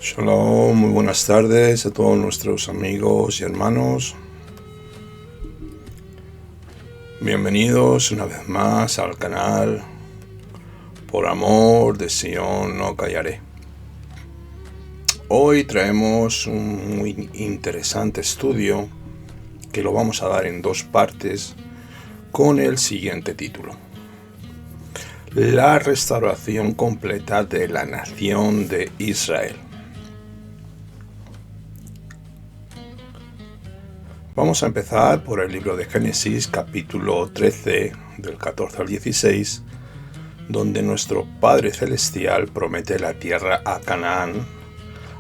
Shalom, muy buenas tardes a todos nuestros amigos y hermanos. Bienvenidos una vez más al canal Por Amor de Sion No Callaré. Hoy traemos un muy interesante estudio que lo vamos a dar en dos partes con el siguiente título: La restauración completa de la nación de Israel. Vamos a empezar por el libro de Génesis, capítulo 13, del 14 al 16, donde nuestro Padre Celestial promete la tierra a Canaán,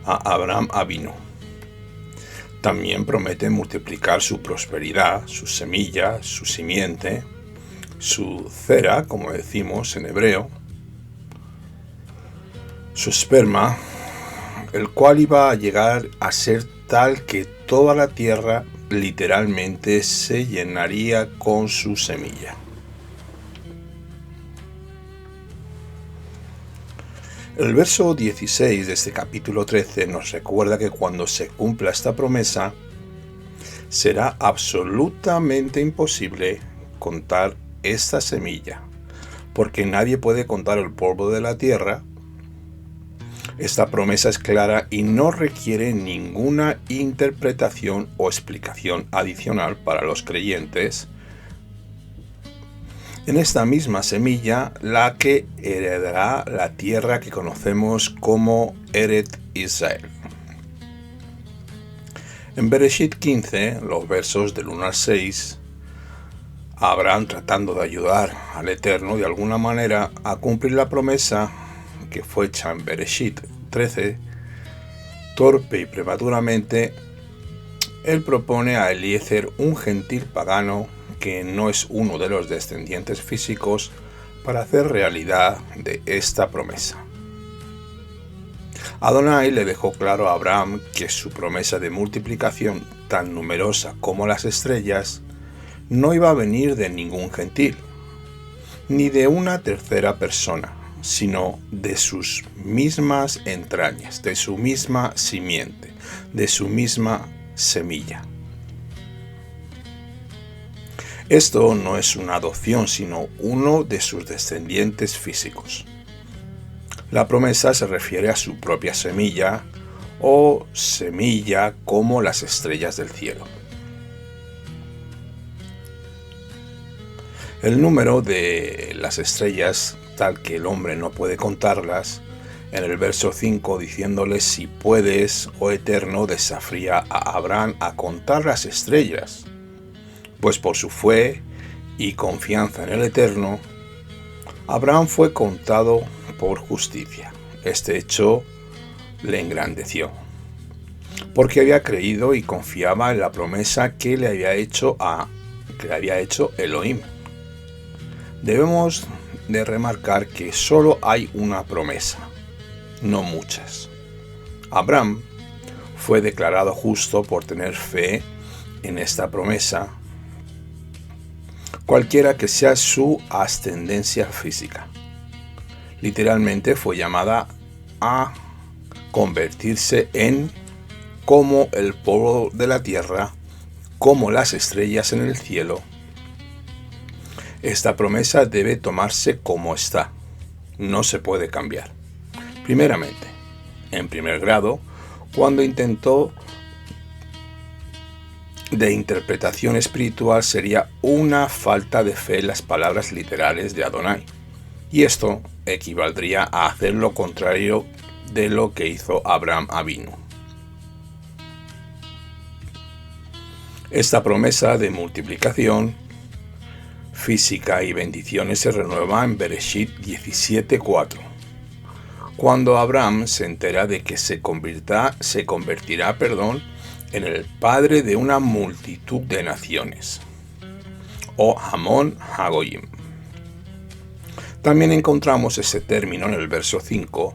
a Abraham Avinu. También promete multiplicar su prosperidad, su semilla, su simiente, su cera, como decimos en hebreo, su esperma, el cual iba a llegar a ser tal que toda la tierra literalmente se llenaría con su semilla. El verso 16 de este capítulo 13 nos recuerda que cuando se cumpla esta promesa, será absolutamente imposible contar esta semilla, porque nadie puede contar el polvo de la tierra. Esta promesa es clara y no requiere ninguna interpretación o explicación adicional para los creyentes. En esta misma semilla, la que heredará la tierra que conocemos como Eretz Israel. En Bereshit 15, los versos del 1 al 6, Abraham, tratando de ayudar al Eterno de alguna manera a cumplir la promesa que fue hecha en Bereshit 13, torpe y prematuramente, él propone a Eliezer, un gentil pagano que no es uno de los descendientes físicos, para hacer realidad de esta promesa. Adonai le dejó claro a Abraham que su promesa de multiplicación tan numerosa como las estrellas no iba a venir de ningún gentil, ni de una tercera persona, sino de sus mismas entrañas, de su misma simiente, de su misma semilla. Esto no es una adopción, sino uno de sus descendientes físicos. La promesa se refiere a su propia semilla o semilla como las estrellas del cielo. El número de las estrellas, tal que el hombre no puede contarlas, en el verso 5 diciéndole: si puedes, oh Eterno, desafía a Abraham a contar las estrellas, pues por su fe y confianza en el Eterno, Abraham fue contado por justicia. Este hecho le engrandeció, porque había creído y confiaba en la promesa que le había hecho Elohim. Debemos de remarcar que solo hay una promesa, no muchas. Abraham fue declarado justo por tener fe en esta promesa, cualquiera que sea su ascendencia física. Literalmente fue llamada a convertirse en como el polvo de la tierra, como las estrellas en el cielo. Esta promesa debe tomarse como está, no se puede cambiar. Primeramente, en primer grado, cuando intentó de interpretación espiritual, sería una falta de fe en las palabras literales de Adonai, y esto equivaldría a hacer lo contrario de lo que hizo Abraham Avinu. Esta promesa de multiplicación física y bendiciones se renueva en Bereshit 17:4, cuando Abraham se entera de que se convertirá en el padre de una multitud de naciones, o Hamon Hagoyim. También encontramos ese término en el verso 5,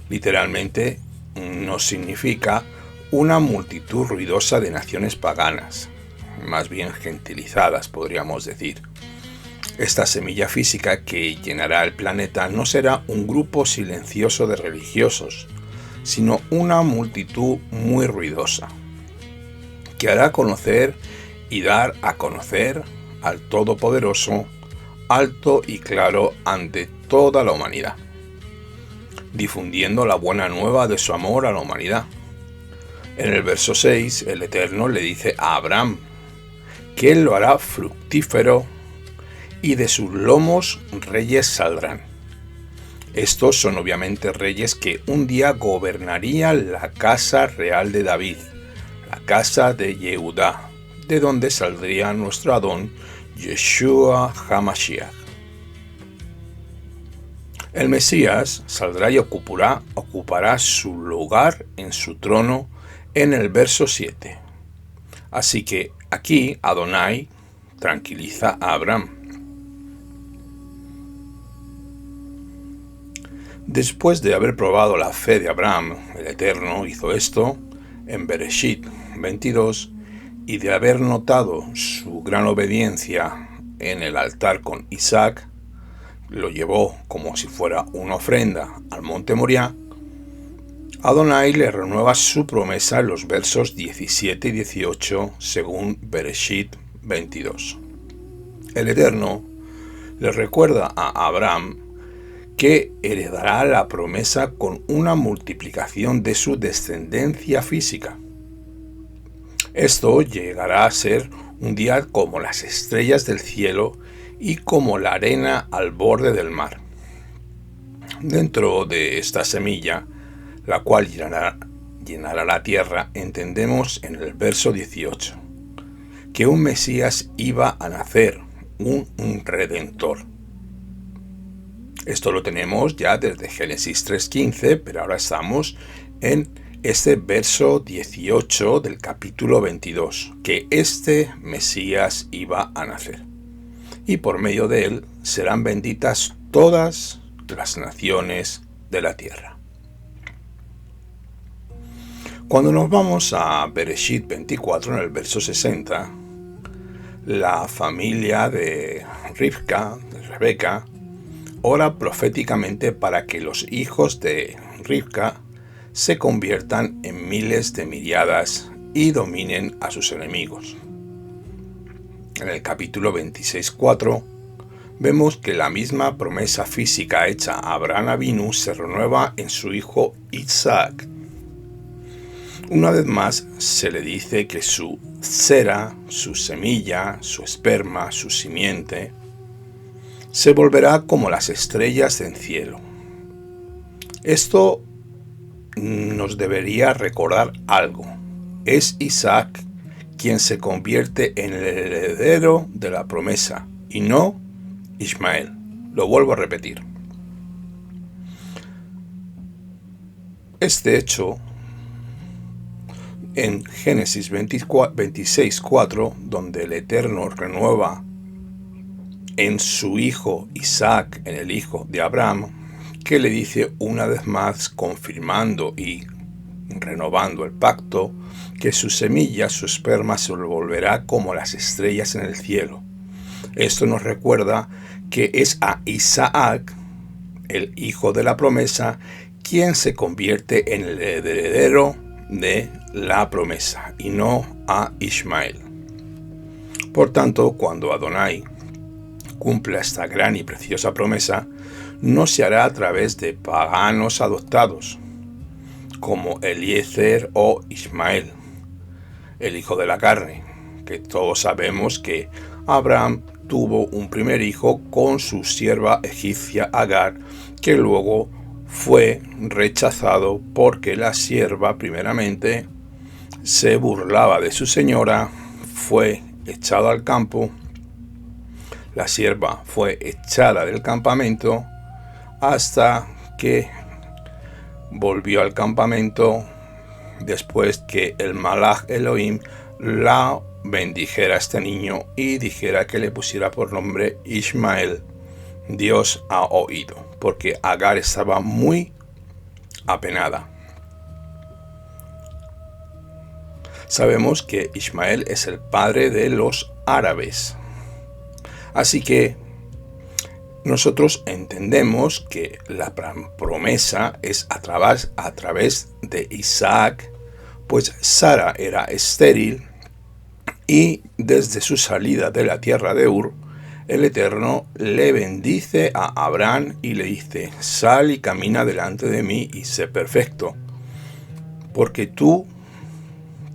literalmente nos significa una multitud ruidosa de naciones paganas, más bien gentilizadas, podríamos decir. Esta semilla física que llenará el planeta no será un grupo silencioso de religiosos, sino una multitud muy ruidosa, que hará conocer y dar a conocer al Todopoderoso, alto y claro ante toda la humanidad, difundiendo la buena nueva de su amor a la humanidad. En el verso 6, el Eterno le dice a Abraham que él lo hará fructífero y de sus lomos reyes saldrán. Estos son obviamente reyes que un día gobernarían la casa real de David, la casa de Yehudá, de donde saldría nuestro Adón, Yeshua HaMashiach. El Mesías saldrá y ocupará su lugar en su trono en el verso 7. Así que aquí Adonai tranquiliza a Abraham. Después de haber probado la fe de Abraham, el Eterno hizo esto en Bereshit 22, y de haber notado su gran obediencia en el altar con Isaac, lo llevó como si fuera una ofrenda al monte Moriah. Adonai le renueva su promesa en los versos 17 y 18 según Bereshit 22. El Eterno le recuerda a Abraham que heredará la promesa con una multiplicación de su descendencia física. Esto llegará a ser un día como las estrellas del cielo y como la arena al borde del mar. Dentro de esta semilla, la cual llenará la tierra, entendemos en el verso 18 que un Mesías iba a nacer, un Redentor. Esto lo tenemos ya desde Génesis 3:15, pero ahora estamos en este verso 18 del capítulo 22, que este Mesías iba a nacer. Y por medio de él serán benditas todas las naciones de la tierra. Cuando nos vamos a Bereshit 24, en el verso 60, la familia de Rebeca, ora proféticamente para que los hijos de Rivka se conviertan en miles de miriadas y dominen a sus enemigos. En el capítulo 26:4 vemos que la misma promesa física hecha a Abraham Avinu se renueva en su hijo Isaac. Una vez más se le dice que su cera, su semilla, su esperma, su simiente, se volverá como las estrellas del cielo. Esto nos debería recordar algo. Es Isaac quien se convierte en el heredero de la promesa y no Ismael. Lo vuelvo a repetir. Este hecho en Génesis 26:4, donde el Eterno renueva en su hijo Isaac, en el hijo de Abraham, que le dice una vez más, confirmando y renovando el pacto, que su semilla, su esperma, se volverá como las estrellas en el cielo. Esto nos recuerda que es a Isaac, el hijo de la promesa, quien se convierte en el heredero de la promesa y no a Ismael. Por tanto, cuando Adonai cumpla esta gran y preciosa promesa, no se hará a través de paganos adoptados, como Eliezer o Ismael, el hijo de la carne, que todos sabemos que Abraham tuvo un primer hijo con su sierva egipcia Agar, que luego fue rechazado porque la sierva primeramente se burlaba de su señora, fue echado al campo, la sierva fue echada del campamento hasta que volvió al campamento después que el Malach Elohim la bendijera a este niño y dijera que le pusiera por nombre Ismael. Dios ha oído, porque Agar estaba muy apenada. Sabemos que Ismael es el padre de los árabes. Así que Nosotros entendemos que la promesa es a través de Isaac, pues Sara era estéril y desde su salida de la tierra de Ur, el Eterno le bendice a Abraham y le dice: sal y camina delante de mí y sé perfecto, porque tú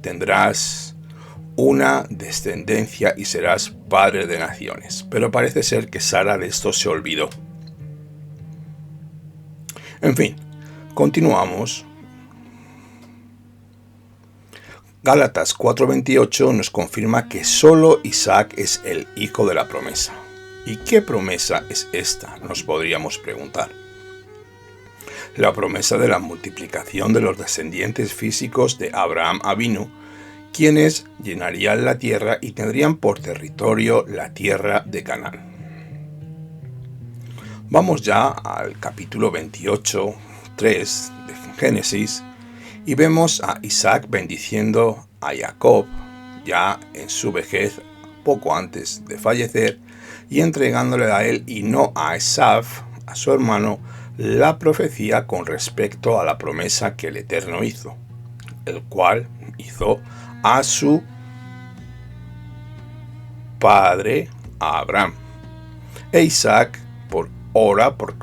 tendrás una descendencia y serás padre de naciones. Pero parece ser que Sara de esto se olvidó. En fin, continuamos. Gálatas 4:28 nos confirma que solo Isaac es el hijo de la promesa. ¿Y qué promesa es esta?, nos podríamos preguntar. La promesa de la multiplicación de los descendientes físicos de Abraham Avinu, quienes llenarían la tierra y tendrían por territorio la tierra de Canaán. Vamos ya al capítulo 28:3 de Génesis, y vemos a Isaac bendiciendo a Jacob, ya en su vejez, poco antes de fallecer, y entregándole a él y no a Esaú, a su hermano, la profecía con respecto a la promesa que el Eterno hizo, el cual hizo a su padre, a Abraham. E Isaac ora por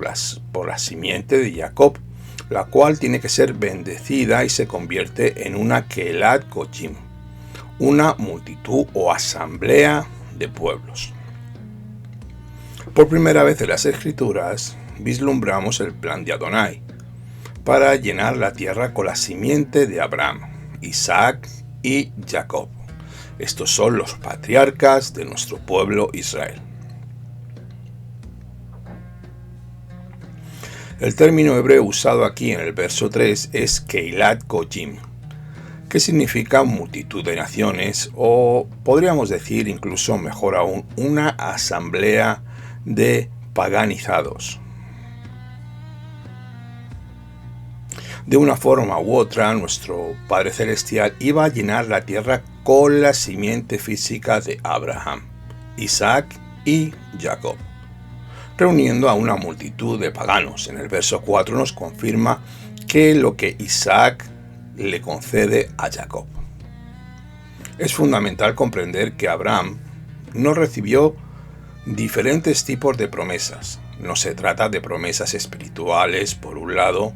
la simiente de Jacob, la cual tiene que ser bendecida y se convierte en una Kelat Goyim, una multitud o asamblea de pueblos. Por primera vez en las Escrituras vislumbramos el plan de Adonai para llenar la tierra con la simiente de Abraham, Isaac y Jacob. Estos son los patriarcas de nuestro pueblo Israel. El término hebreo usado aquí en el verso 3 es Keilat Goyim, que significa multitud de naciones, o podríamos decir incluso mejor aún, una asamblea de paganizados. De una forma u otra, nuestro Padre Celestial iba a llenar la tierra con la simiente física de Abraham, Isaac y Jacob, reuniendo a una multitud de paganos. En el verso 4 nos confirma que lo que Isaac le concede a Jacob. Es fundamental comprender que Abraham no recibió diferentes tipos de promesas. No se trata de promesas espirituales por un lado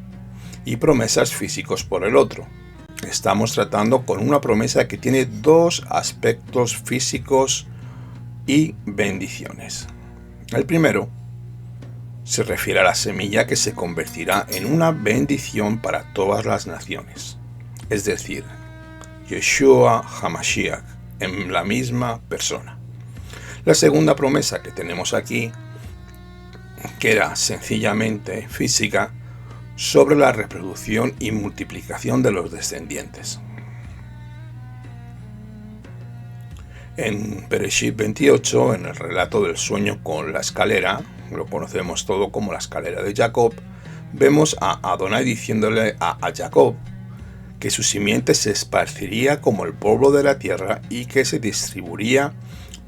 y promesas físicos por el otro. Estamos tratando con una promesa que tiene dos aspectos físicos y bendiciones. El primero se refiere a la semilla que se convertirá en una bendición para todas las naciones, es decir, Yeshua HaMashiach, en la misma persona. La segunda promesa que tenemos aquí, que era sencillamente física, sobre la reproducción y multiplicación de los descendientes. En Bereshit 28, en el relato del sueño con la escalera, lo conocemos todo como la escalera de Jacob, vemos a Adonai diciéndole a Jacob que su simiente se esparciría como el polvo de la tierra y que se distribuiría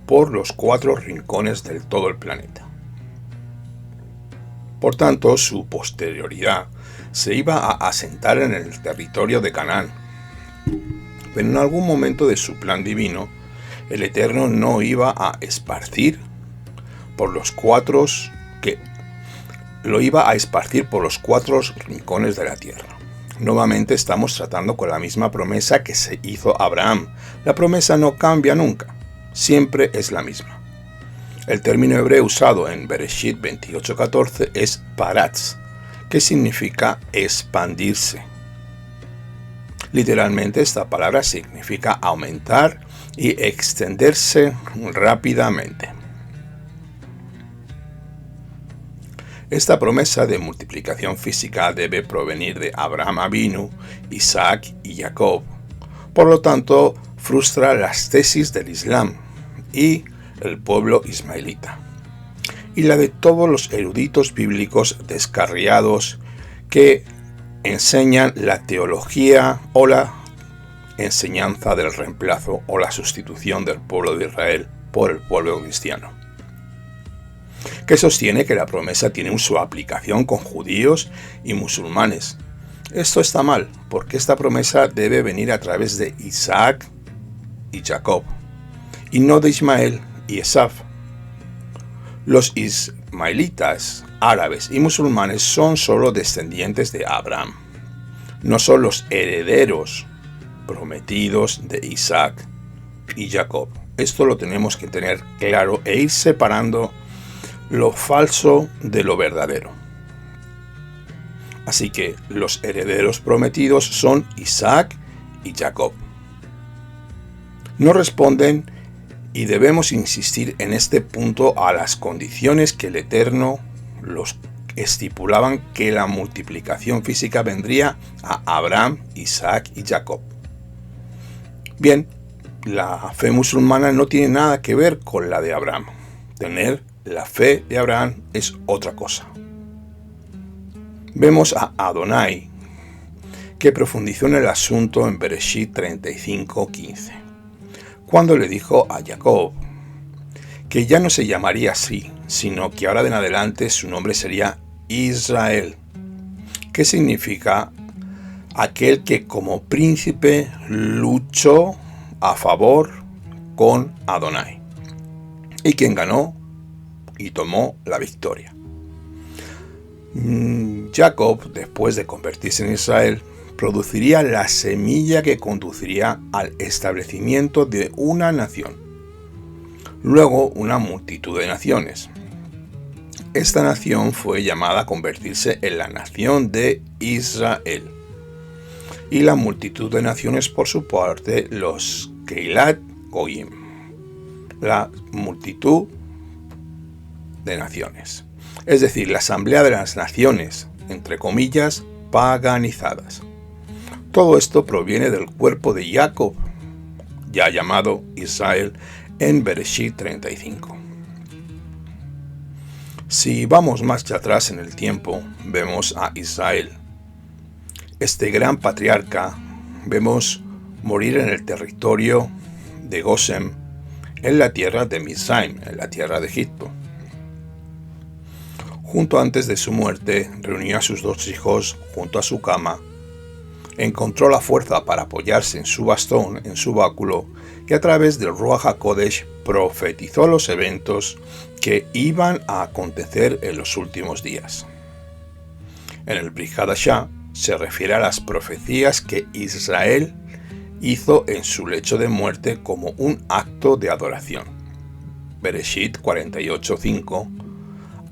por los 4 rincones del todo el planeta. Por tanto, su posterioridad se iba a asentar en el territorio de Canaán. Pero en algún momento de su plan divino, el Eterno no iba a esparcir por los 4 rincones de la tierra. Nuevamente estamos tratando con la misma promesa que se hizo a Abraham. La promesa no cambia nunca, siempre es la misma. El término hebreo usado en Bereshit 28:14 es paratz, que significa expandirse. Literalmente esta palabra significa aumentar y extenderse rápidamente. Esta promesa de multiplicación física debe provenir de Abraham Avinu, Isaac y Jacob. Por lo tanto, frustra las tesis del Islam y el pueblo ismaelita, y la de todos los eruditos bíblicos descarriados que enseñan la teología o la enseñanza del reemplazo o la sustitución del pueblo de Israel por el pueblo cristiano. que sostiene que la promesa tiene su aplicación con judíos y musulmanes. Esto está mal, porque esta promesa debe venir a través de Isaac y Jacob, y no de Ismael y Esaf. Los ismaelitas, árabes y musulmanes son solo descendientes de Abraham, no son los herederos prometidos de Isaac y Jacob. Esto lo tenemos que tener claro e ir separando lo falso de lo verdadero. Así que los herederos prometidos son Isaac y Jacob. No responden, y debemos insistir en este punto, a las condiciones que el Eterno los estipulaban que la multiplicación física vendría a Abraham, Isaac y Jacob. Bien, la fe musulmana no tiene nada que ver con la de Abraham. Tener la fe de Abraham es otra cosa. Vemos a Adonai, que profundizó en el asunto en Bereshit 35:15, cuando le dijo a Jacob que ya no se llamaría así, sino que ahora en adelante su nombre sería Israel, que significa aquel que como príncipe luchó a favor con Adonai, y quien ganó y tomó la victoria. Jacob, después de convertirse en Israel, produciría la semilla que conduciría al establecimiento de una nación, luego una multitud de naciones. Esta nación fue llamada a convertirse en la nación de Israel, y la multitud de naciones, por su parte, los Keilat Goyim, la multitud de naciones, es decir, la asamblea de las naciones, entre comillas, paganizadas. Todo esto proviene del cuerpo de Jacob, ya llamado Israel en Bereshit 35. Si vamos más atrás en el tiempo, vemos a Israel. Este gran patriarca vemos morir en el territorio de Gosén, en la tierra de Misraim, en la tierra de Egipto. Junto antes de su muerte, reunió a sus dos hijos junto a su cama, encontró la fuerza para apoyarse en su bastón, en su báculo, y a través del Ruach HaKodesh profetizó los eventos que iban a acontecer en los últimos días. En el Brit Hadashah se refiere a las profecías que Israel hizo en su lecho de muerte como un acto de adoración. Bereshit 48:5.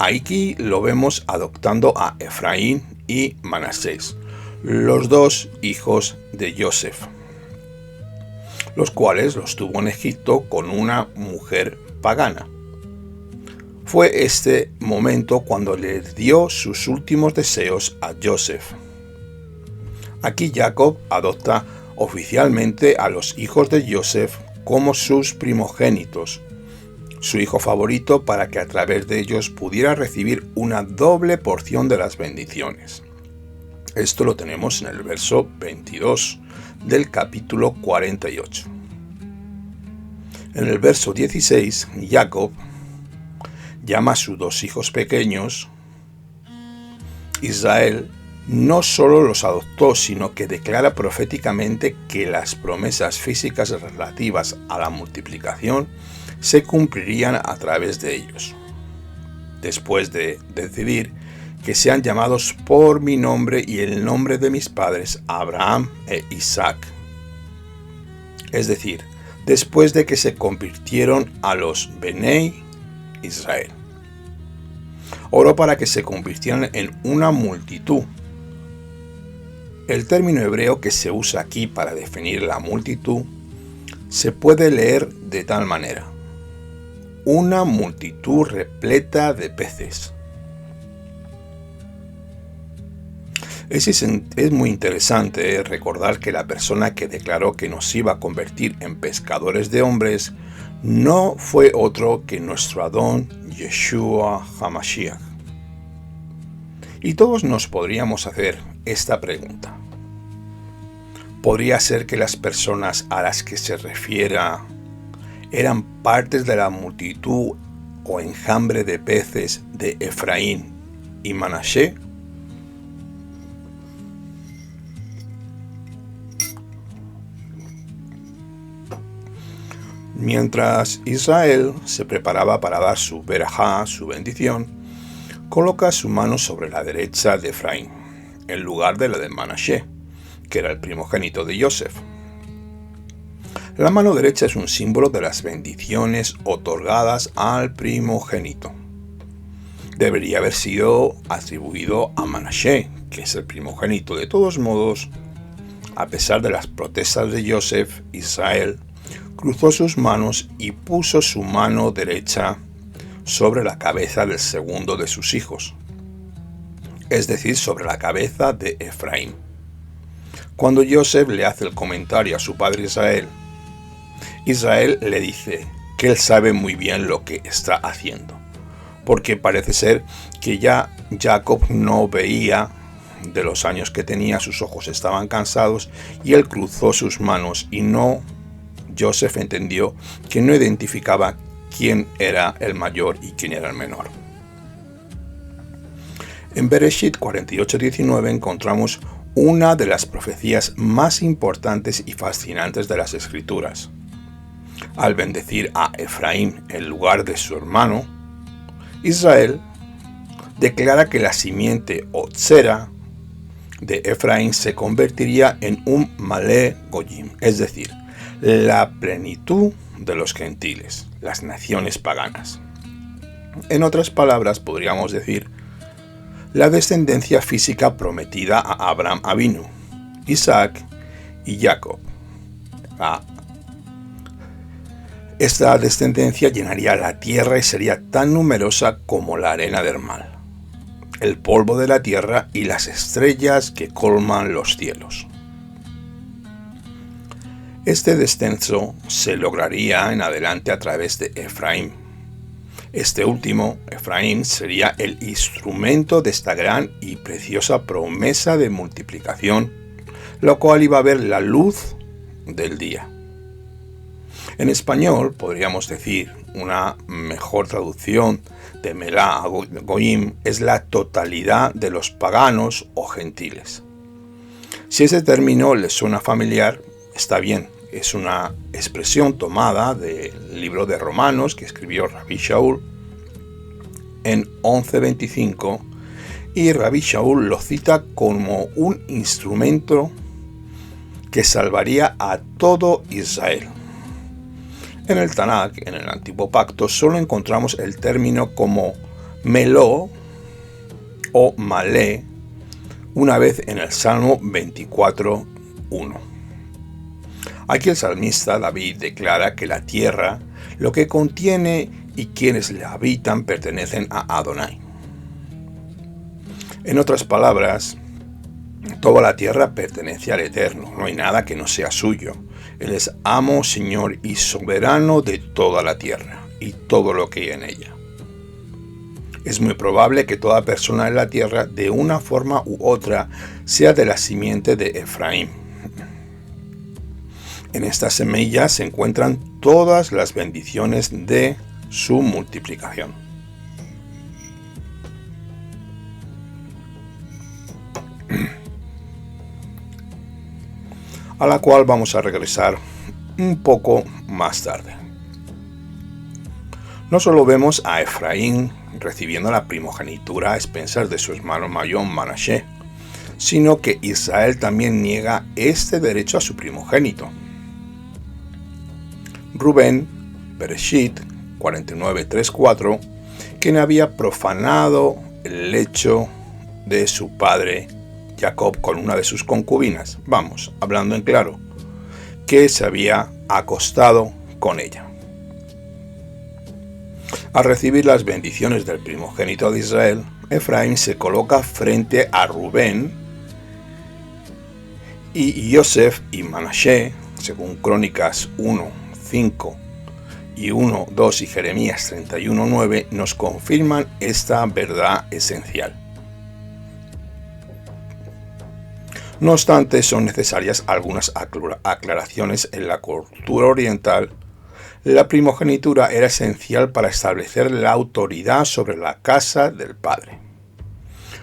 Aquí lo vemos adoptando a Efraín y Manasés, los dos hijos de Yosef, los cuales los tuvo en Egipto con una mujer pagana. Fue este momento cuando le dio sus últimos deseos a Yosef. Aquí Jacob adopta oficialmente a los hijos de Yosef como sus primogénitos, su hijo favorito, para que a través de ellos pudiera recibir una doble porción de las bendiciones. Esto lo tenemos en el verso 22 del capítulo 48. En el verso 16, Jacob llama a sus dos hijos pequeños. Israel no solo los adoptó, sino que declara proféticamente que las promesas físicas relativas a la multiplicación se cumplirían a través de ellos, después de decidir que sean llamados por mi nombre y el nombre de mis padres Abraham e Isaac. Es decir, después de que se convirtieron a los Benei Israel. Oró para que se convirtieran en una multitud. El término hebreo que se usa aquí para definir la multitud se puede leer de tal manera: una multitud repleta de peces. Es muy interesante recordar que la persona que declaró que nos iba a convertir en pescadores de hombres no fue otro que nuestro Adón Yeshua HaMashiach. Y todos nos podríamos hacer esta pregunta: ¿podría ser que las personas a las que se refiera eran partes de la multitud o enjambre de peces de Efraín y Manasés? Mientras Israel se preparaba para dar su berajá, su bendición, coloca su mano sobre la derecha de Efraín, en lugar de la de Manasés, que era el primogénito de Yosef. La mano derecha es un símbolo de las bendiciones otorgadas al primogénito. Debería haber sido atribuido a Manasés, que es el primogénito. De todos modos, a pesar de las protestas de Yosef, Israel cruzó sus manos y puso su mano derecha sobre la cabeza del segundo de sus hijos, es decir, sobre la cabeza de Efraín. Cuando Yosef le hace el comentario a su padre Israel, Israel le dice que él sabe muy bien lo que está haciendo, porque parece ser que ya Jacob no veía, de los años que tenía, sus ojos estaban cansados y él cruzó sus manos y Joseph entendió que no identificaba quién era el mayor y quién era el menor. En Bereshit 48:19 encontramos una de las profecías más importantes y fascinantes de las Escrituras. Al bendecir a Efraín en lugar de su hermano, Israel declara que la simiente o tzera de Efraín se convertiría en un malé goyim, es decir, la plenitud de los gentiles, las naciones paganas. En otras palabras, podríamos decir, la descendencia física prometida a Abraham Avinu, Isaac y Jacob. Esta descendencia llenaría la tierra y sería tan numerosa como la arena del mar, el polvo de la tierra y las estrellas que colman los cielos. Este descenso se lograría en adelante a través de Efraín. Este último, Efraín, sería el instrumento de esta gran y preciosa promesa de multiplicación, lo cual iba a ver la luz del día. En español podríamos decir, una mejor traducción de Melá Goyim es la totalidad de los paganos o gentiles. Si ese término les suena familiar, está bien. Es una expresión tomada del libro de Romanos que escribió Rabbi Shaul en 11:25 y Rabbi Shaul lo cita como un instrumento que salvaría a todo Israel. En el Tanakh, en el Antiguo Pacto, solo encontramos el término como meló o malé una vez en el Salmo 24:1. Aquí el salmista David declara que la tierra, lo que contiene y quienes la habitan pertenecen a Adonai. En otras palabras, toda la tierra pertenece al Eterno, no hay nada que no sea suyo. Él es amo, Señor y soberano de toda la tierra y todo lo que hay en ella. Es muy probable que toda persona en la tierra, de una forma u otra, sea de la simiente de Efraín. En esta semilla se encuentran todas las bendiciones de su multiplicación. A la cual vamos a regresar un poco más tarde. No solo vemos a Efraín recibiendo la primogenitura a expensas de su hermano mayor Manasés, sino que Israel también niega este derecho a su primogénito. Rubén, Bereshit 49:3-4, quien había profanado el lecho de su padre Jacob con una de sus concubinas, hablando en claro, que se había acostado con ella. Al recibir las bendiciones del primogénito de Israel, Efraín se coloca frente a Rubén y Yosef y Manasés, según Crónicas 1:5 y 1:2 y Jeremías 31:9, nos confirman esta verdad esencial. No obstante, son necesarias algunas aclaraciones en la cultura oriental La primogenitura era esencial para establecer la autoridad sobre la casa del padre.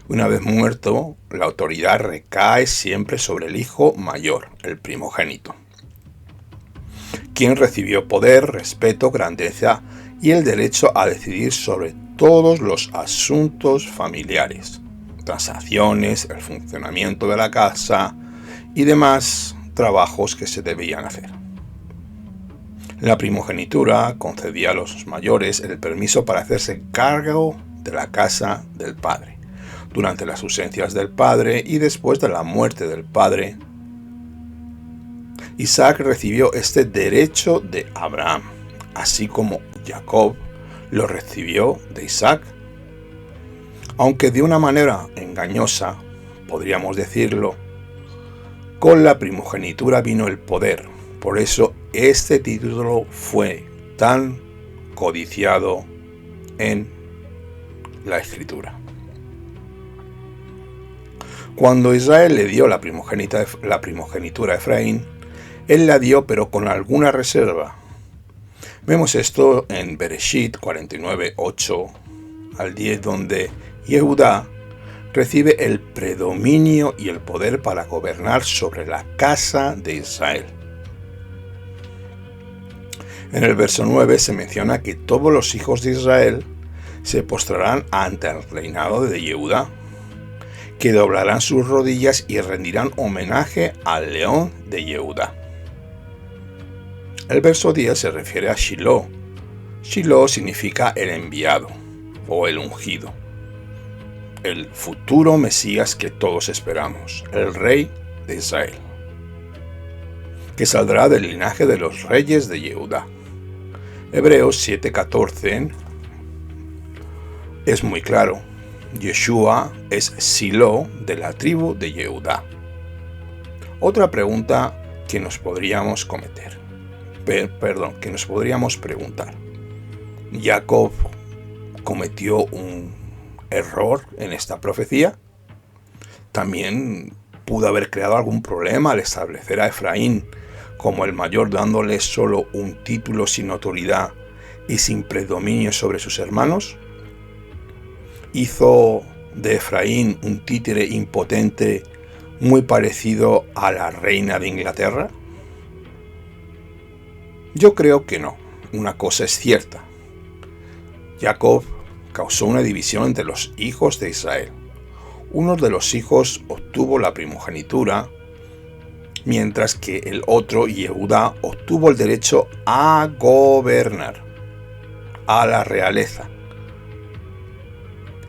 Una vez muerto, la autoridad recae siempre sobre el hijo mayor, el primogénito, quien recibió poder, respeto, grandeza y el derecho a decidir sobre todos los asuntos familiares, transacciones, el funcionamiento de la casa y demás trabajos que se debían hacer. La primogenitura concedía a los mayores el permiso para hacerse cargo de la casa del padre, durante las ausencias del padre y después de la muerte del padre. Isaac recibió este derecho de Abraham, así como Jacob lo recibió de Isaac. Aunque de una manera engañosa, podríamos decirlo, con la primogenitura vino el poder. Por eso este título fue tan codiciado en la Escritura. Cuando Israel le dio la primogenitura a Efraín, él la dio pero con alguna reserva. Vemos esto en Bereshit 49, 8 al 10, donde Yehudá recibe el predominio y el poder para gobernar sobre la casa de Israel. En el verso 9 se menciona que todos los hijos de Israel se postrarán ante el reinado de Yehudá, que doblarán sus rodillas y rendirán homenaje al león de Yehudá. El verso 10 se refiere a Shiloh. Shiloh significa el enviado o el ungido, el futuro Mesías que todos esperamos, el rey de Israel, que saldrá del linaje de los reyes de Yehudá. Hebreos 7:14 es muy claro. Yeshua es Silo de la tribu de Yehudá. Otra pregunta que nos podríamos preguntar. ¿Jacob cometió un error en esta profecía? También pudo haber creado algún problema al establecer a Efraín como el mayor, dándole solo un título sin autoridad y sin predominio sobre sus hermanos. Hizo de Efraín un títere impotente muy parecido a la reina de Inglaterra. Yo creo que no. Una cosa es cierta. Jacob causó una división entre los hijos de Israel. Uno de los hijos obtuvo la primogenitura, mientras que el otro, Yehudá, obtuvo el derecho a gobernar, a la realeza.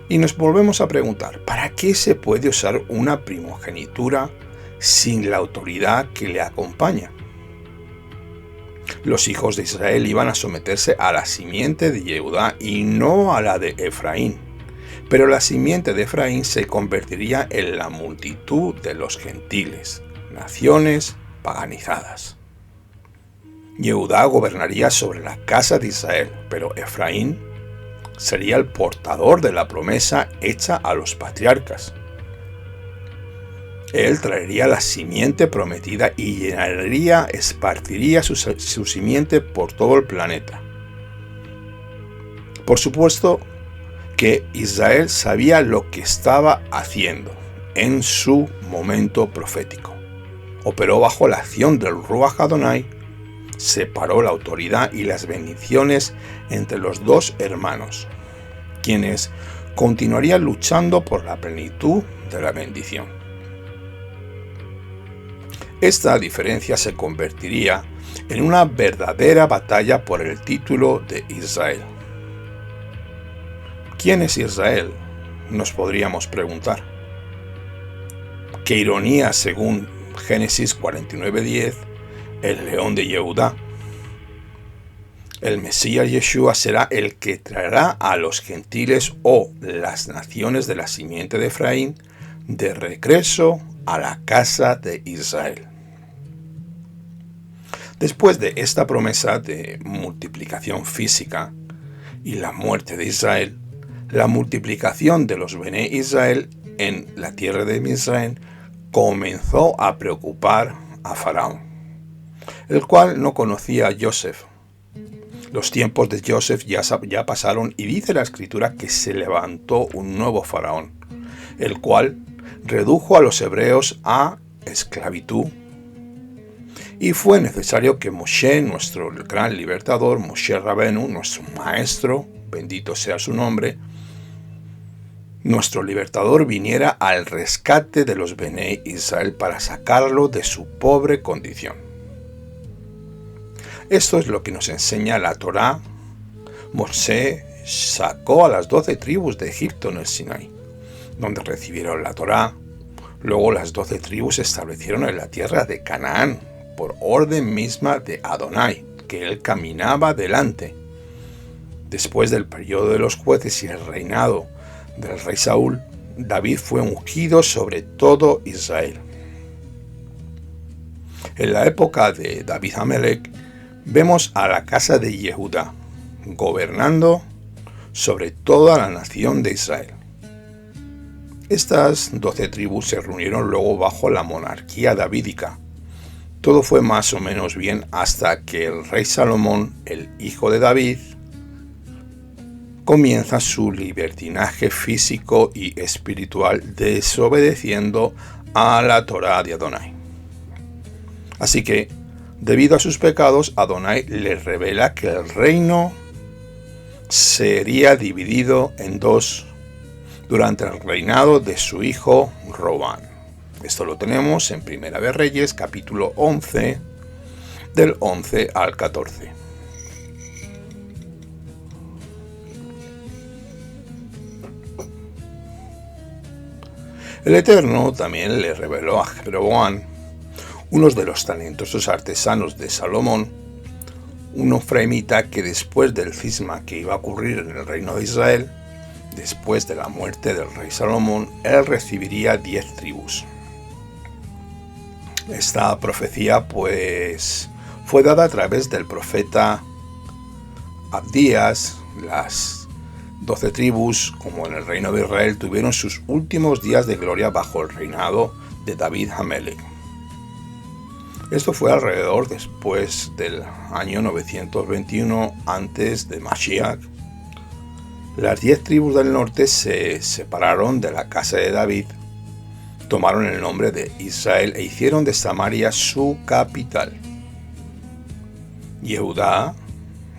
Y nos volvemos a preguntar, ¿para qué se puede usar una primogenitura sin la autoridad que le acompaña? Los hijos de Israel iban a someterse a la simiente de Yehudá y no a la de Efraín. Pero la simiente de Efraín se convertiría en la multitud de los gentiles, naciones paganizadas. Yehudá gobernaría sobre la casa de Israel, pero Efraín sería el portador de la promesa hecha a los patriarcas. Él traería la simiente prometida y esparciría su simiente por todo el planeta. Por supuesto que Israel sabía lo que estaba haciendo en su momento profético. Operó bajo la acción del Ruach Adonai, separó la autoridad y las bendiciones entre los dos hermanos, quienes continuarían luchando por la plenitud de la bendición. Esta diferencia se convertiría en una verdadera batalla por el título de Israel. ¿Quién es Israel?, nos podríamos preguntar. Qué ironía, según Génesis 49:10, el león de Yehudá. El Mesías Yeshua será el que traerá a los gentiles o las naciones de la simiente de Efraín de regreso a la casa de Israel. Después de esta promesa de multiplicación física y la muerte de Israel, la multiplicación de los Bené Israel en la tierra de Misraim comenzó a preocupar a Faraón, el cual no conocía a Joseph. Los tiempos de Joseph ya pasaron y dice la escritura que se levantó un nuevo faraón, el cual redujo a los hebreos a esclavitud. Y fue necesario que Moshe, nuestro gran libertador, Moshe Rabenu, nuestro maestro, bendito sea su nombre, nuestro libertador, viniera al rescate de los Bené Israel para sacarlo de su pobre condición. Esto es lo que nos enseña la Torá. Moshe sacó a las 12 tribus de Egipto en el Sinaí, donde recibieron la Torá. Luego las 12 tribus se establecieron en la tierra de Canaán, por orden misma de Adonai, que él caminaba delante. Después del periodo de los jueces y el reinado del rey Saúl, David fue ungido sobre todo Israel. En la época de David Amelec, vemos a la casa de Yehudá gobernando sobre toda la nación de Israel. Estas 12 tribus se reunieron luego bajo la monarquía davídica. Todo fue más o menos bien hasta que el rey Salomón, el hijo de David, comienza su libertinaje físico y espiritual desobedeciendo a la Torá de Adonai. Así que, debido a sus pecados, Adonai le revela que el reino sería dividido en dos durante el reinado de su hijo Roboam. Esto lo tenemos en Primera de Reyes, capítulo 11, del 11 al 14. El Eterno también le reveló a Jeroboam, uno de los talentosos artesanos de Salomón, un efraimita, que después del cisma que iba a ocurrir en el reino de Israel, después de la muerte del rey Salomón, él recibiría 10 tribus. Esta profecía pues fue dada a través del profeta Abdías. Las 12 tribus, como en el reino de Israel, tuvieron sus últimos días de gloria bajo el reinado de David Amelec. Esto fue alrededor después del año 921 antes de Mashiach. Las 10 tribus del norte se separaron de la casa de David, tomaron el nombre de Israel e hicieron de Samaria su capital. Yehudá,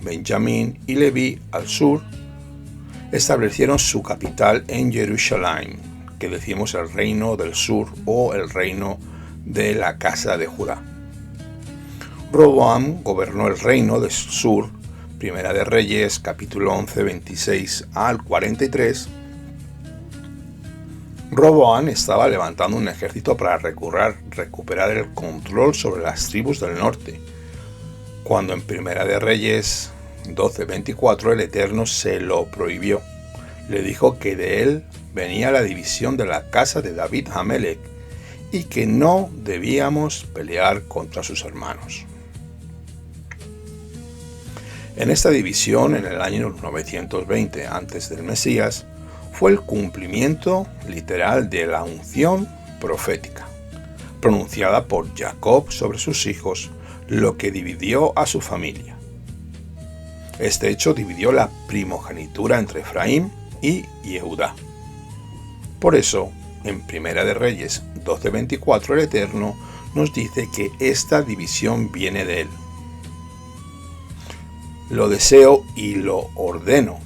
Benjamín y Leví al sur establecieron su capital en Jerusalén, que decimos el reino del sur o el reino de la casa de Judá. Roboam gobernó el reino del sur, Primera de Reyes, capítulo 11, 26 al 43. Roboam estaba levantando un ejército para recuperar el control sobre las tribus del norte, cuando en Primera de Reyes 12:24 el Eterno se lo prohibió. Le dijo que de él venía la división de la casa de David Amelec y que no debíamos pelear contra sus hermanos. En esta división, en el año 920 antes del Mesías, fue el cumplimiento literal de la unción profética, pronunciada por Jacob sobre sus hijos, lo que dividió a su familia. Este hecho dividió la primogenitura entre Efraín y Yehudá. Por eso, en Primera de Reyes 12:24, el Eterno nos dice que esta división viene de él. Lo deseo y lo ordeno.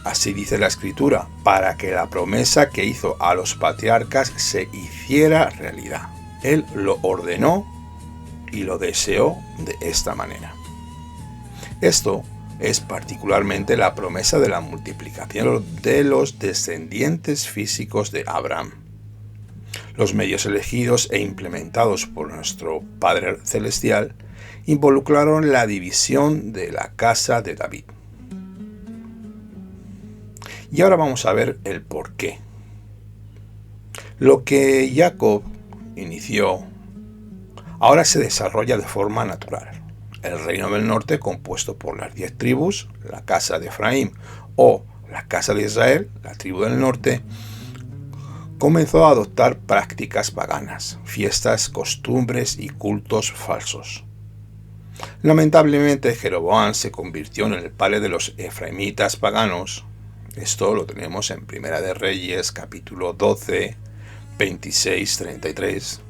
Así dice la Escritura, para que la promesa que hizo a los patriarcas se hiciera realidad. Él lo ordenó y lo deseó de esta manera. Esto es particularmente la promesa de la multiplicación de los descendientes físicos de Abraham. Los medios elegidos e implementados por nuestro Padre Celestial involucraron la división de la casa de David. Y ahora vamos a ver el porqué. Lo que Jacob inició ahora se desarrolla de forma natural. El reino del norte, compuesto por las 10 tribus, la casa de Efraín o la casa de Israel, la tribu del norte, comenzó a adoptar prácticas paganas, fiestas, costumbres y cultos falsos. Lamentablemente, Jeroboam se convirtió en el padre de los efraimitas paganos. Esto lo tenemos en Primera de Reyes, capítulo 12, 26-33.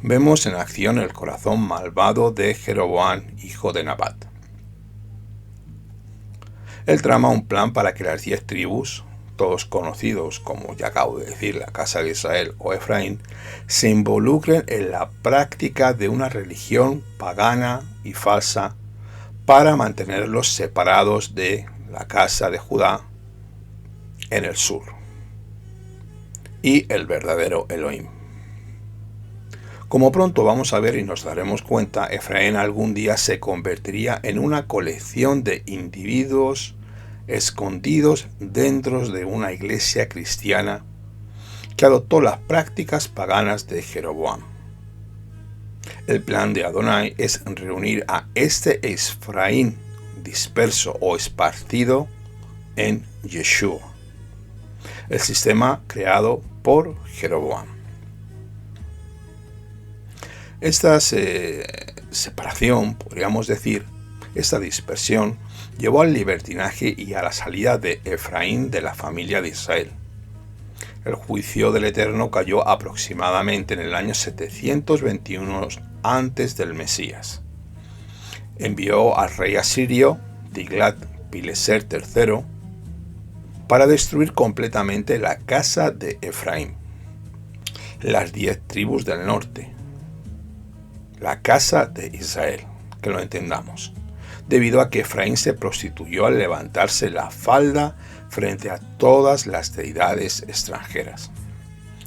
Vemos en acción el corazón malvado de Jeroboam, hijo de Nabat. Él trama un plan para que las 10 tribus, todos conocidos como ya acabo de decir, la casa de Israel o Efraín, se involucren en la práctica de una religión pagana y falsa para mantenerlos separados de la casa de Judá en el sur y el verdadero Elohim. Como pronto vamos a ver y nos daremos cuenta, Efraín algún día se convertiría en una colección de individuos escondidos dentro de una iglesia cristiana que adoptó las prácticas paganas de Jeroboam. El plan de Adonai es reunir a este Efraín disperso o esparcido en Yeshua, el sistema creado por Jeroboam. Esta separación, podríamos decir, esta dispersión, llevó al libertinaje y a la salida de Efraín de la familia de Israel. El juicio del Eterno cayó aproximadamente en el año 721 antes del Mesías. Envió al rey asirio Tiglat-Pileser III para destruir completamente la casa de Efraín, las 10 tribus del norte, la casa de Israel, que lo entendamos, debido a que Efraín se prostituyó al levantarse la falda frente a todas las deidades extranjeras.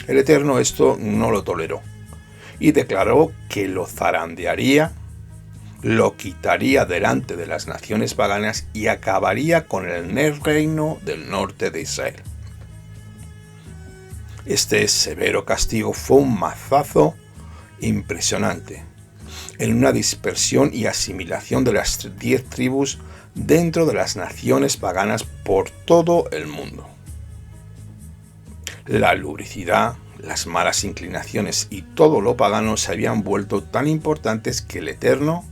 El Eterno esto no lo toleró y declaró que lo zarandearía, lo quitaría delante de las naciones paganas y acabaría con el reino del norte de Israel. Este severo castigo fue un mazazo impresionante en una dispersión y asimilación de las 10 tribus dentro de las naciones paganas por todo el mundo. La lubricidad, las malas inclinaciones y todo lo pagano se habían vuelto tan importantes que el Eterno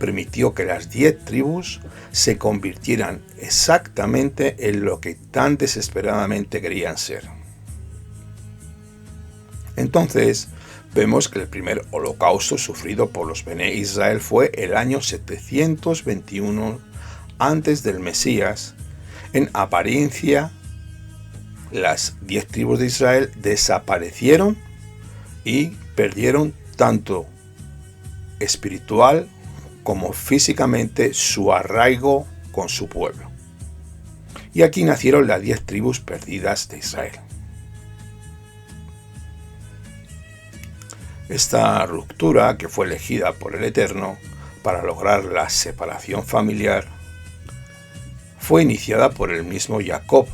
permitió que las 10 tribus se convirtieran exactamente en lo que tan desesperadamente querían ser. Entonces, vemos que el primer holocausto sufrido por los Bené Israel fue el año 721 antes del Mesías. En apariencia, las 10 tribus de Israel desaparecieron y perdieron tanto espiritual como físicamente su arraigo con su pueblo. Y aquí nacieron las 10 tribus perdidas de Israel. Esta ruptura, que fue elegida por el Eterno para lograr la separación familiar, fue iniciada por el mismo Jacob.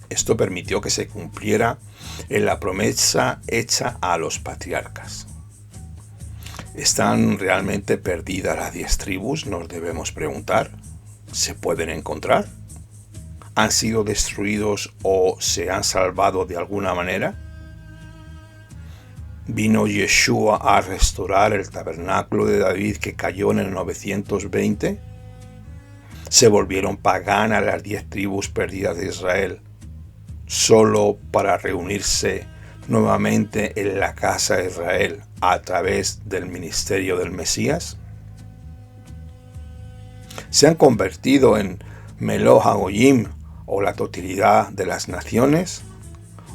Esto permitió que se cumpliera en la promesa hecha a los patriarcas. ¿Están realmente perdidas las 10 tribus? Nos debemos preguntar. ¿Se pueden encontrar? ¿Han sido destruidos o se han salvado de alguna manera? ¿Vino Yeshua a restaurar el tabernáculo de David que cayó en el 920? ¿Se volvieron paganas las 10 tribus perdidas de Israel solo para reunirse nuevamente en la casa de Israel a través del ministerio del Mesías? ¿Se han convertido en Meloj HaGoyim o la totalidad de las naciones?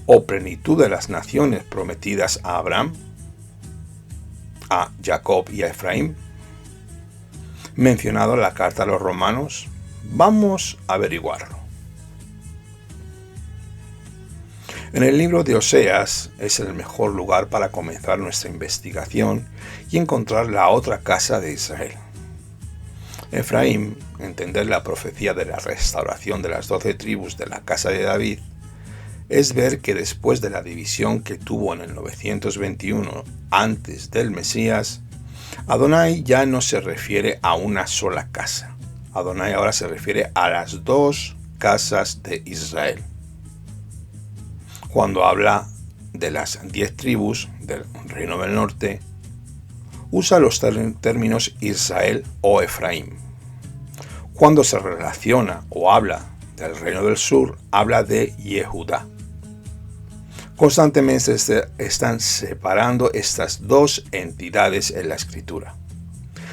¿O plenitud de las naciones prometidas a Abraham, a Jacob y a Efraín? Mencionado en la carta a los romanos, vamos a averiguarlo. En el libro de Oseas es el mejor lugar para comenzar nuestra investigación y encontrar la otra casa de Israel. Efraín, entender la profecía de la restauración de las 12 tribus de la casa de David, es ver que después de la división que tuvo en el 921 antes del Mesías, Adonai ya no se refiere a una sola casa. Adonai ahora se refiere a las 2 casas de Israel. Cuando habla de las 10 tribus del Reino del Norte, usa los términos Israel o Efraín. Cuando se relaciona o habla del reino del sur, habla de Yehudá. Constantemente están separando estas dos entidades en la escritura.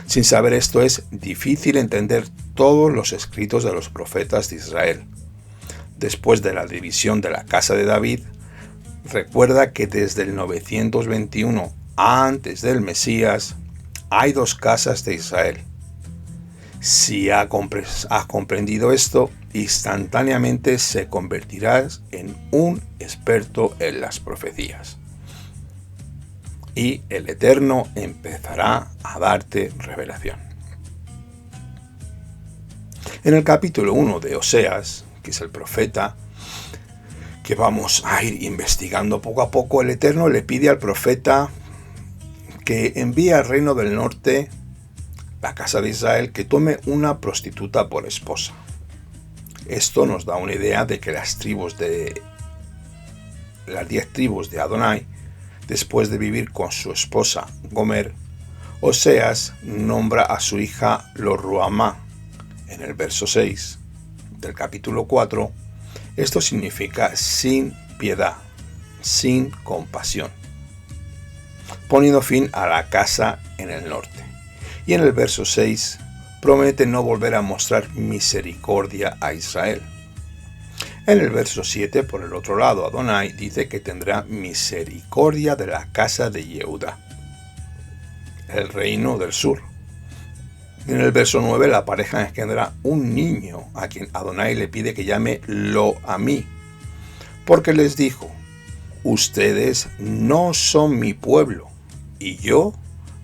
Sin saber esto es difícil entender todos los escritos de los profetas de Israel. Después de la división de la casa de David, recuerda que desde el 921 antes del Mesías hay dos casas de Israel. Si has comprendido esto, instantáneamente se convertirás en un experto en las profecías. Y el Eterno empezará a darte revelación. En el capítulo 1 de Oseas, que es el profeta que vamos a ir investigando poco a poco, el Eterno le pide al profeta que envíe al reino del norte, la casa de Israel, que tome una prostituta por esposa. Esto nos da una idea de que las 10 tribus de Adonai, después de vivir con su esposa Gomer, Oseas nombra a su hija Lo-Ruhamá en el verso 6 del capítulo 4. Esto significa sin piedad, sin compasión, poniendo fin a la casa en el norte. Y en el verso 6 promete no volver a mostrar misericordia a Israel. En el verso 7, por el otro lado, Adonai dice que tendrá misericordia de la casa de Yehudá, el reino del sur. En el verso 9, la pareja engendrá un niño a quien Adonai le pide que llame Lo-Amí, porque les dijo: ustedes no son mi pueblo, y yo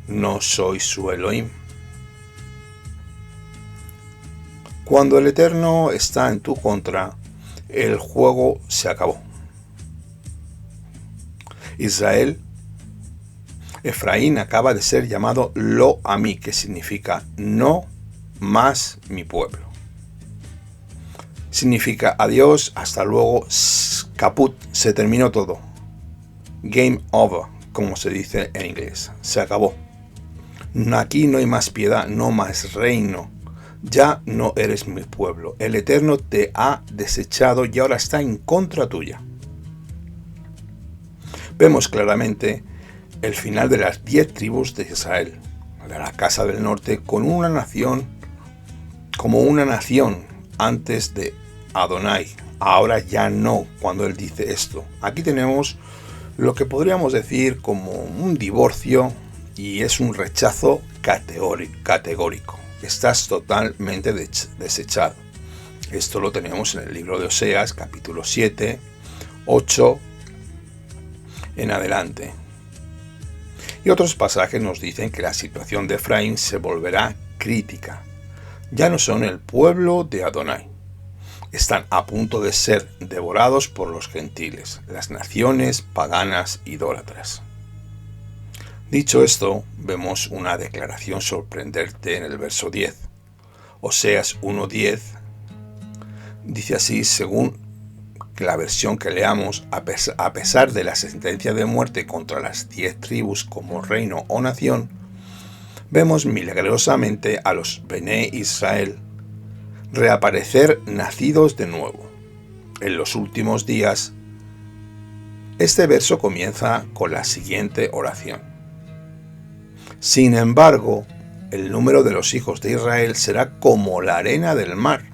no soy su Elohim. Cuando el Eterno está en tu contra, el juego se acabó. Efraín acaba de ser llamado Lo-Amí, que significa no más mi pueblo. Significa adiós, hasta luego, caput, se terminó todo. Game over, como se dice en inglés, se acabó. Aquí no hay más piedad, no más reino. Ya no eres mi pueblo. El Eterno te ha desechado y ahora está en contra tuya. Vemos claramente el final de las 10 tribus de Israel, de la casa del norte, como una nación antes de Adonai. Ahora ya no, cuando él dice esto. Aquí tenemos lo que podríamos decir como un divorcio, y es un rechazo categórico. Estás totalmente desechado. Esto lo tenemos en el libro de Oseas, capítulo 7, 8 en adelante. Y otros pasajes nos dicen que la situación de Efraín se volverá crítica. Ya no son el pueblo de Adonai. Están a punto de ser devorados por los gentiles, las naciones paganas idólatras. Dicho esto, vemos una declaración sorprendente en el verso 10. Oseas 1:10 dice así, según la versión que leamos: a pesar de la sentencia de muerte contra las 10 tribus como reino o nación, vemos milagrosamente a los Bené Israel reaparecer nacidos de nuevo. En los últimos días, este verso comienza con la siguiente oración: sin embargo, el número de los hijos de Israel será como la arena del mar.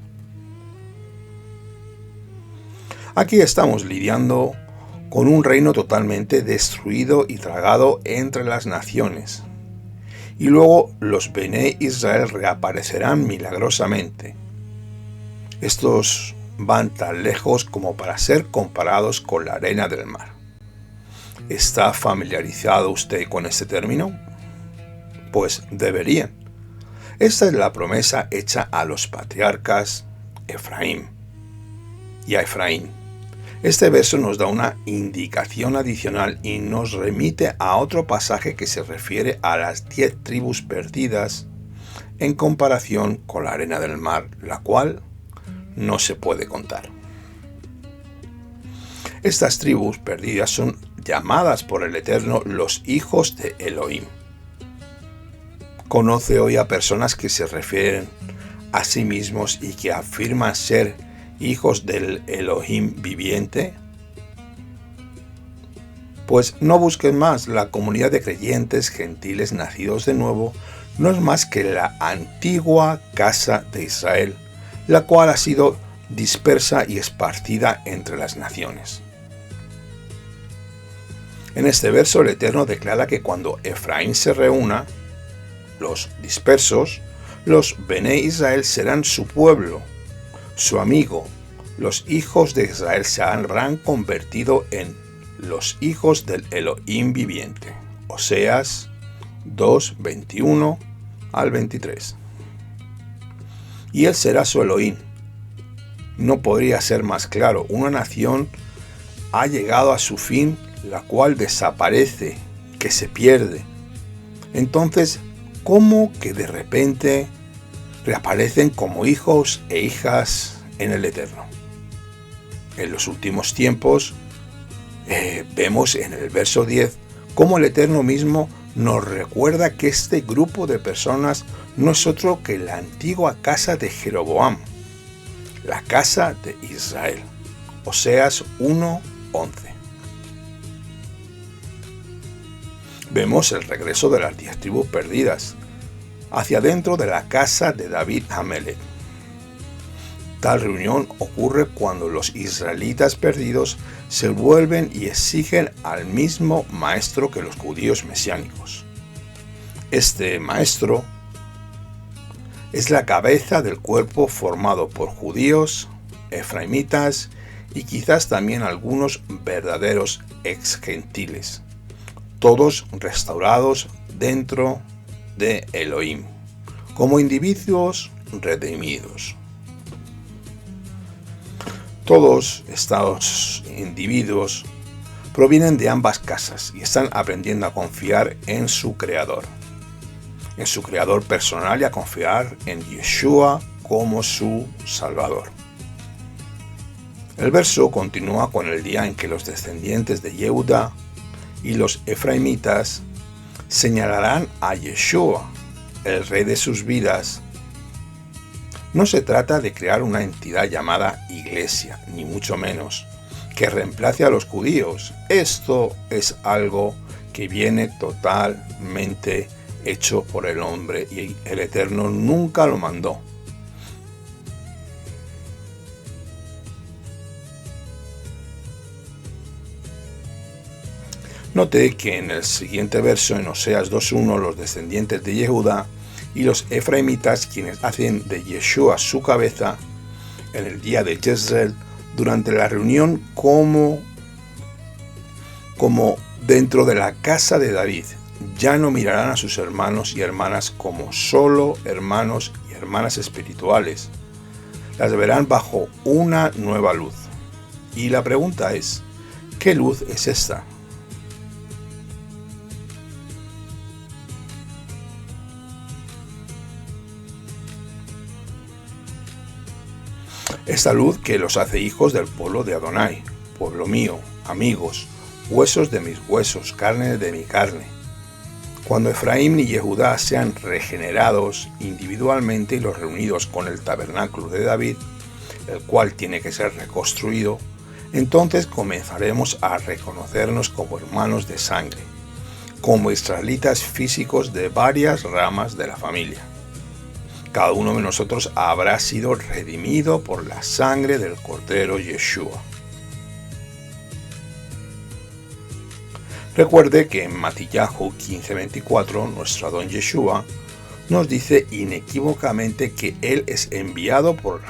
Aquí estamos lidiando con un reino totalmente destruido y tragado entre las naciones. Y luego los Bené Israel reaparecerán milagrosamente. Estos van tan lejos como para ser comparados con la arena del mar. ¿Está familiarizado usted con este término? Pues deberían. Esta es la promesa hecha a los patriarcas Efraín y a Efraín. Este verso nos da una indicación adicional y nos remite a otro pasaje que se refiere a las 10 tribus perdidas en comparación con la arena del mar, la cual no se puede contar. Estas tribus perdidas son llamadas por el Eterno los hijos de Elohim. Conoce hoy a personas que se refieren a sí mismos y que afirman ser hijos del Elohim viviente. Pues no busquen más. La comunidad de creyentes gentiles nacidos de nuevo no es más que la antigua casa de Israel, la cual ha sido dispersa y esparcida entre las naciones. En este verso el Eterno declara que cuando Efraín se reúna, los dispersos, los Bené Israel serán su pueblo, su amigo. Los hijos de Israel se habrán convertido en los hijos del Elohim viviente. Oseas 2, 21 al 23. Y él será su Elohim. No podría ser más claro. Una nación ha llegado a su fin, la cual desaparece, que se pierde. Entonces, ¿cómo que de repente reaparecen como hijos e hijas en el Eterno? En los últimos tiempos, vemos en el verso 10 cómo el Eterno mismo nos recuerda que este grupo de personas no es otro que la antigua casa de Jeroboam, la casa de Israel. Oseas 1:11. Vemos el regreso de las 10 tribus perdidas hacia dentro de la casa de David Amelech. Tal reunión ocurre cuando los israelitas perdidos se vuelven y exigen al mismo maestro que los judíos mesiánicos. Este maestro es la cabeza del cuerpo formado por judíos, efraimitas y quizás también algunos verdaderos ex-gentiles, todos restaurados dentro de Elohim, como individuos redimidos. Todos estos individuos provienen de ambas casas y están aprendiendo a confiar en su Creador personal y a confiar en Yeshua como su Salvador. El verso continúa con el día en que los descendientes de Yehuda y los efraimitas señalarán a Yeshua, el Rey de sus vidas. No se trata de crear una entidad llamada Iglesia, ni mucho menos, que reemplace a los judíos. Esto es algo que viene totalmente hecho por el hombre y el Eterno nunca lo mandó. Note que en el siguiente verso, en Oseas 2:1, los descendientes de Yehuda y los efraimitas, quienes hacen de Yeshua su cabeza, en el día de Jezreel, durante la reunión como dentro de la casa de David, ya no mirarán a sus hermanos y hermanas como solo hermanos y hermanas espirituales. Las verán bajo una nueva luz. Y la pregunta es, ¿qué luz es esta? Esta luz que los hace hijos del pueblo de Adonai, pueblo mío, amigos, huesos de mis huesos, carne de mi carne. Cuando Efraín y Yehudá sean regenerados individualmente y los reunidos con el tabernáculo de David, el cual tiene que ser reconstruido, entonces comenzaremos a reconocernos como hermanos de sangre, como israelitas físicos de varias ramas de la familia. Cada uno de nosotros habrá sido redimido por la sangre del Cordero Yeshua. Recuerde que en Matillahu 15:24, nuestro Adón Yeshua nos dice inequívocamente que Él es enviado por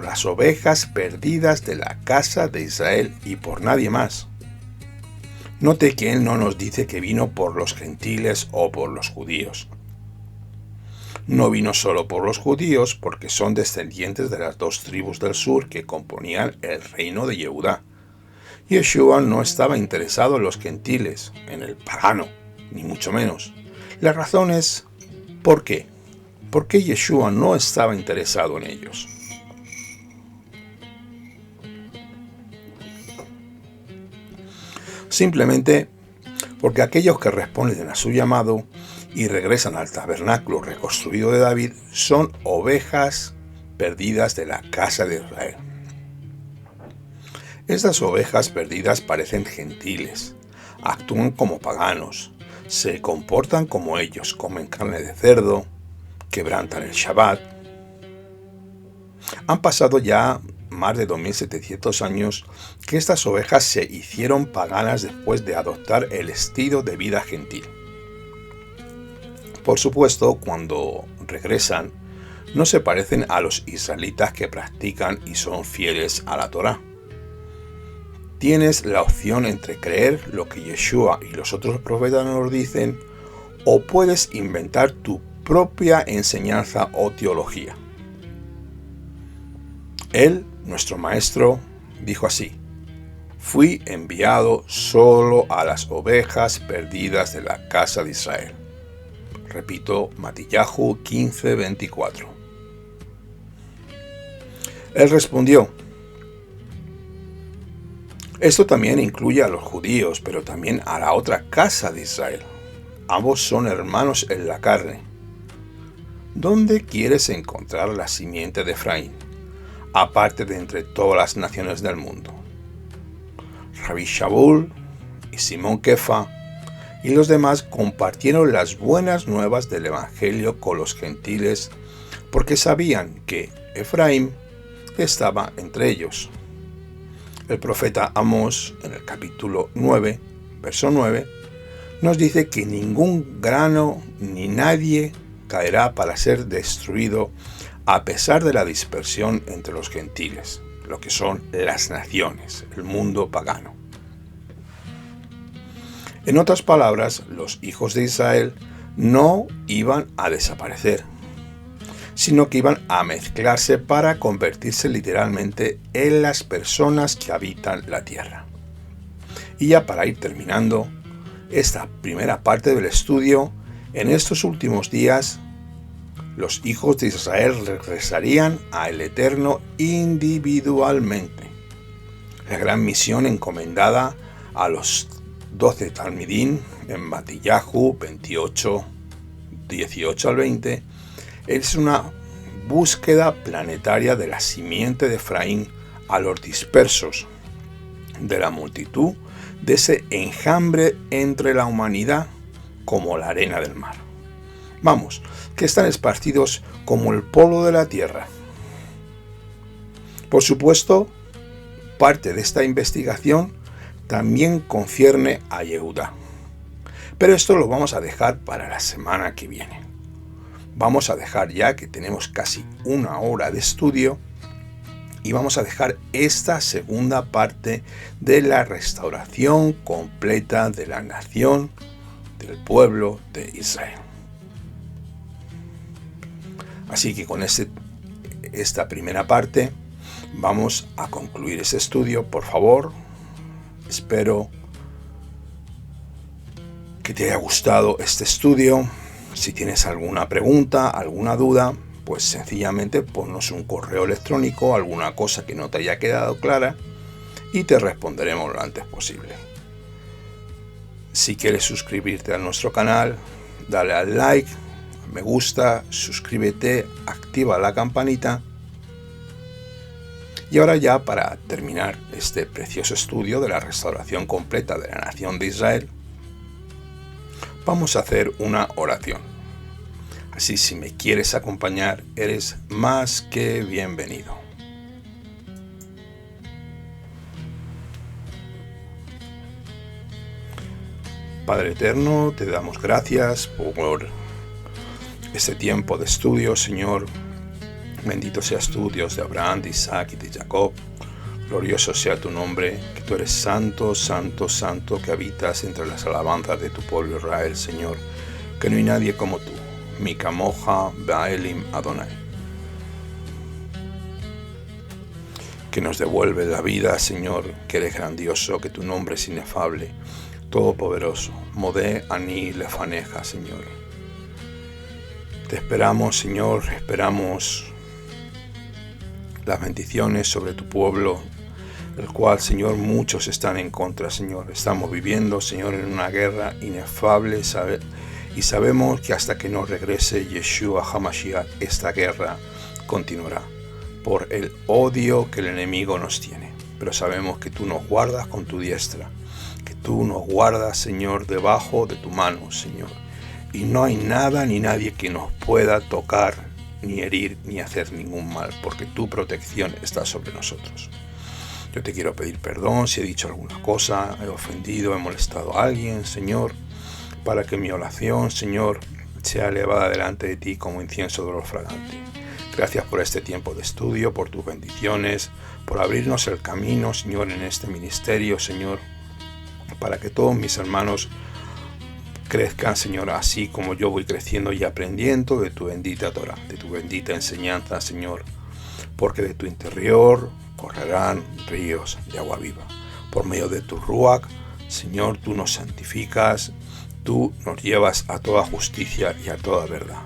las ovejas perdidas de la casa de Israel y por nadie más. Note que Él no nos dice que vino por los gentiles o por los judíos. No vino solo por los judíos, porque son descendientes de las 2 tribus del sur que componían el reino de Yehudá. Yeshua no estaba interesado en los gentiles, en el pagano, ni mucho menos. La razón es, ¿por qué? ¿Por qué Yeshua no estaba interesado en ellos? Simplemente porque aquellos que responden a su llamado y regresan al tabernáculo reconstruido de David son ovejas perdidas de la casa de Israel. Estas ovejas perdidas parecen gentiles, actúan como paganos, se comportan como ellos, comen carne de cerdo, quebrantan el Shabbat. Han pasado ya más de 2700 años que estas ovejas se hicieron paganas después de adoptar el estilo de vida gentil. Por supuesto, cuando regresan, no se parecen a los israelitas que practican y son fieles a la Torá. Tienes la opción entre creer lo que Yeshua y los otros profetas nos dicen, o puedes inventar tu propia enseñanza o teología. Él, nuestro maestro, dijo así: fui enviado solo a las ovejas perdidas de la casa de Israel. Repito, Matillahu 15:24. Él respondió: esto también incluye a los judíos, pero también a la otra casa de Israel. Ambos son hermanos en la carne. ¿Dónde quieres encontrar la simiente de Efraín, aparte de entre todas las naciones del mundo? Rabbi Shaul y Simón Kefa y los demás compartieron las buenas nuevas del Evangelio con los gentiles porque sabían que Efraín estaba entre ellos. El profeta Amós, en el capítulo 9, verso 9, nos dice que ningún grano ni nadie caerá para ser destruido a pesar de la dispersión entre los gentiles, lo que son las naciones, el mundo pagano. En otras palabras, los hijos de Israel no iban a desaparecer, sino que iban a mezclarse para convertirse literalmente en las personas que habitan la tierra. Y ya para ir terminando esta primera parte del estudio, en estos últimos días, los hijos de Israel regresarían al Eterno individualmente. La gran misión encomendada a los 12 Talmidín en Matillahu 28, 18 al 20, es una búsqueda planetaria de la simiente de Efraín a los dispersos de la multitud de ese enjambre entre la humanidad como la arena del mar. Vamos, que están esparcidos como el polvo de la tierra. Por supuesto, parte de esta investigación también concierne a Yehudá. Pero esto lo vamos a dejar para la semana que viene. Vamos a dejar ya que tenemos casi una hora de estudio y vamos a dejar esta segunda parte de la restauración completa de la nación, del pueblo de Israel. Así que con esta primera parte vamos a concluir ese estudio. Por favor, espero que te haya gustado este estudio. Si tienes alguna pregunta, alguna duda, pues sencillamente ponnos un correo electrónico, alguna cosa que no te haya quedado clara y te responderemos lo antes posible. Si quieres suscribirte a nuestro canal, dale al like, me gusta, suscríbete, activa la campanita. Y ahora ya para terminar este precioso estudio de la restauración completa de la nación de Israel, vamos a hacer una oración. Así, si me quieres acompañar, eres más que bienvenido. Padre eterno, te damos gracias por este tiempo de estudio, Señor. Bendito seas tú, Dios de Abraham, de Isaac y de Jacob. Glorioso sea tu nombre, que tú eres santo, santo, santo, que habitas entre las alabanzas de tu pueblo Israel, Señor, que no hay nadie como tú. Mi Kamoja Ba'elim Adonai. Que nos devuelve la vida, Señor, que eres grandioso, que tu nombre es inefable, todopoderoso. Modé Ani Lefaneja, Señor. Te esperamos, Señor, esperamos las bendiciones sobre tu pueblo, el cual, Señor, muchos están en contra, Señor. Estamos viviendo, Señor, en una guerra inefable Y sabemos que hasta que no regrese Yeshua HaMashiach, esta guerra continuará por el odio que el enemigo nos tiene. Pero sabemos que tú nos guardas con tu diestra, que tú nos guardas, Señor, debajo de tu mano, Señor. Y no hay nada ni nadie que nos pueda tocar, ni herir, ni hacer ningún mal, porque tu protección está sobre nosotros. Yo te quiero pedir perdón si he dicho alguna cosa, he ofendido, he molestado a alguien, Señor, para que mi oración, Señor, sea elevada delante de ti como incienso de olor fragante. Gracias por este tiempo de estudio, por tus bendiciones, por abrirnos el camino, Señor, en este ministerio, Señor, para que todos mis hermanos crezcan, Señor, así como yo voy creciendo y aprendiendo de tu bendita Torah, de tu bendita enseñanza, Señor, porque de tu interior correrán ríos de agua viva. Por medio de tu Ruach, Señor, tú nos santificas, tú nos llevas a toda justicia y a toda verdad.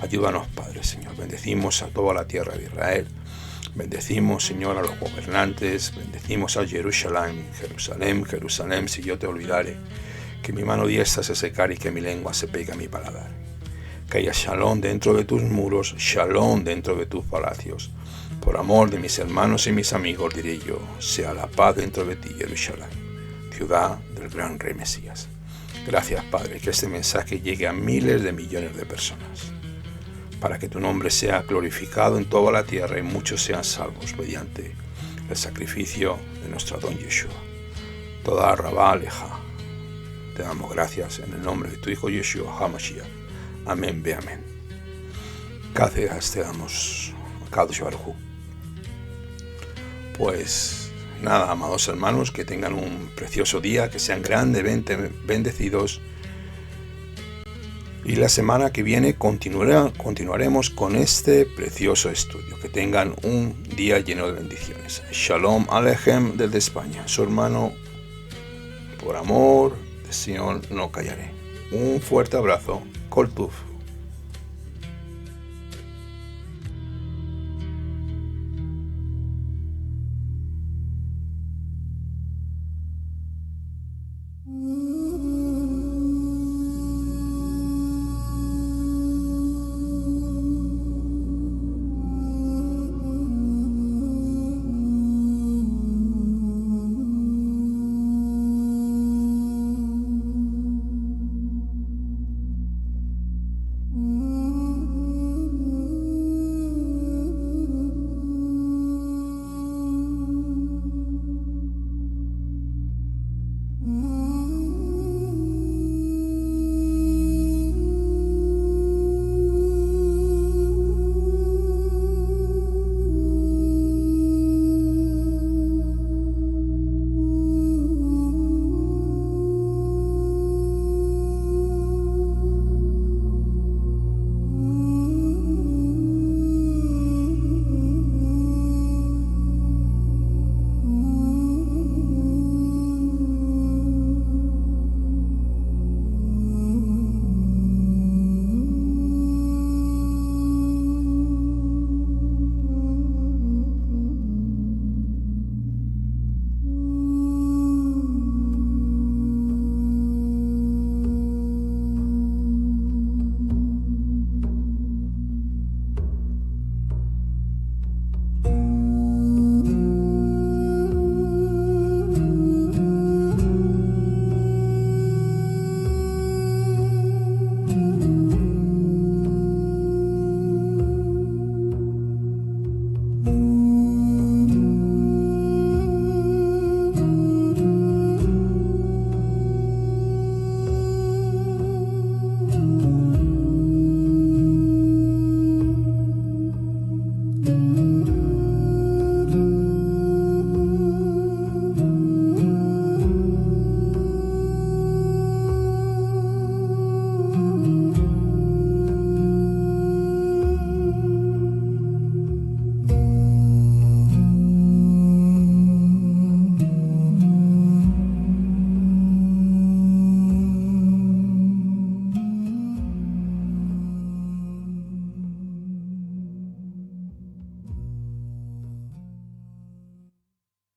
Ayúdanos, Padre, Señor. Bendecimos a toda la tierra de Israel. Bendecimos, Señor, a los gobernantes. Bendecimos a Jerusalén, Jerusalén, Jerusalén, si yo te olvidare. Que mi mano diestra se secare y que mi lengua se pegue a mi paladar. Que haya shalom dentro de tus muros, shalom dentro de tus palacios. Por amor de mis hermanos y mis amigos, diré yo, sea la paz dentro de ti, Jerusalén, ciudad del gran Rey Mesías. Gracias, Padre, que este mensaje llegue a miles de millones de personas, para que tu nombre sea glorificado en toda la tierra y muchos sean salvos mediante el sacrificio de nuestro Adón Yeshua. Toda Rabá Aleja. Te damos gracias en el nombre de tu Hijo Yeshua HaMashiach. Amén, ve amén. Gracias te damos, Kadosh Baruj Hu. Pues nada, amados hermanos, que tengan un precioso día, que sean grandemente bendecidos. Y la semana que viene continuaremos con este precioso estudio. Que tengan un día lleno de bendiciones. Shalom Aleichem desde España. Su hermano, por amor de Sion no callaré. Un fuerte abrazo. Kol Tuv.